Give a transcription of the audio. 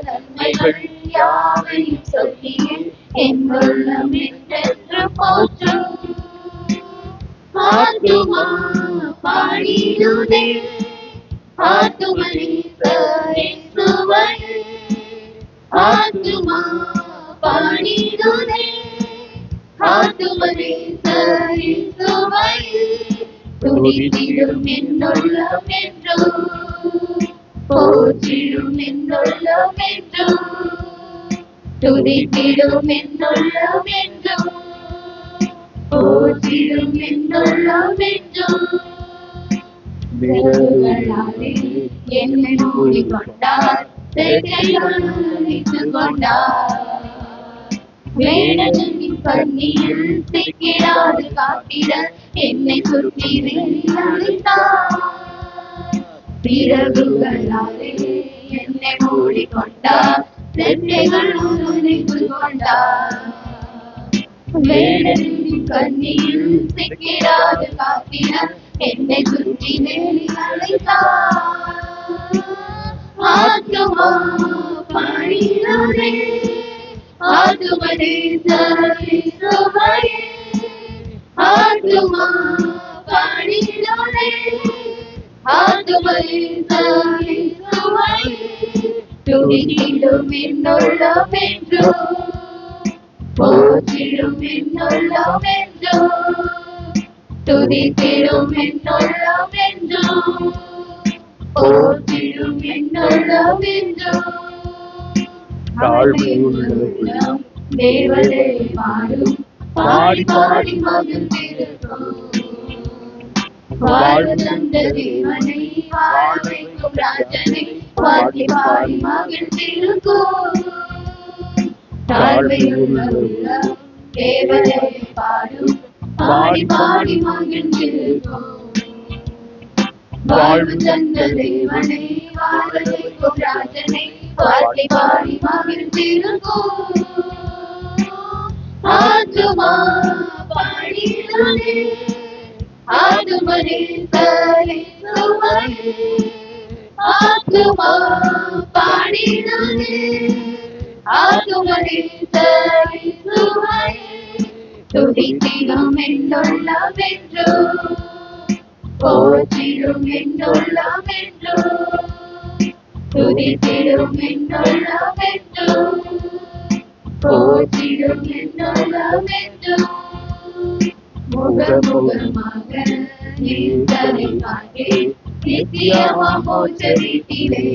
நன்மைகள் யாவையும் சொல்லியே என் உள்ளம் என்றென்று போற்றும். ஆத்துமா பாடிடுதே ஆத்துமனீசுவை, ஆத்துமா பாடிடுதே ஆத்துமனீசுவை, துதித்திடும் என்னுள்ளம் என்றும் போற்றிடும் என்னுள்ளம் என்றும், துதித்திடும் என்னுள்ளம் என்றும் போற்றிடும் என்னுள்ளம் என்றும். விரல்களாலே என்னை மூடிக்கொண்டார், செட்டையால் அணைத்துக் கொண்டார். வேடனின் கண்ணியில் சிக்கிடாது காத்திட என்னை சுற்றி அழைத்தார். பிறகுகளாலே என்னை மூடிக்கொண்டார், செட்டைகள் அணைத்துக் கொண்டார். வேடனின் கண்ணியில் சிக்கிடாது காத்திட என்னை சுற்றி அழைத்தார். ஆத்துமா பாடிடுதே ஆத்துமனீசுவை, ஆத்துமா பாடிடுதே ஆத்துமனீசுவை, துதித்திடும் என்னுள்ளம் என்றும் போற்றிடும் என்னுள்ளம் என்றும், துதித்திடும் என்னுள்ளம் என்றும் போற்றிடும் என்னுள்ளம் என்றும். உள்ளம் தேவனே பாடும், பாடி பாடி மகிழ்ந்திருக்கும். வாழ்வு தந்த தேவனை, வாழ வைக்கும் ராஜனை பாடி பாடி மகிழ்ந்திருக்கும். தாழ்மையுள்ள உள்ளம் தேவனே பாடும், பாடி பாடி மகிழ்ந்திருக்கும். வாழ்வு தந்த தேவனை, வாழ வைக்கும் ராஜனை பாடி பாடி மகிழ்ந்திருக்கும். ஆத்துமா பாடிடுதே ஆத்துமனீசுவை, ஆத்துமா பாடிடுதே ஆத்துமனீசுவை, துதித்திடும் என்னுள்ளம் என்றும் போற்றிடும் என்னுள்ளம் என்றும், துதித்திடும் என்னுள்ளம் என்றும் போற்றிடும் என்னுள்ளம் என்றும். முகமுகமாக நீத்தனை காண்பேன், நித்தியமாம் மோட்ச வீட்டிலே.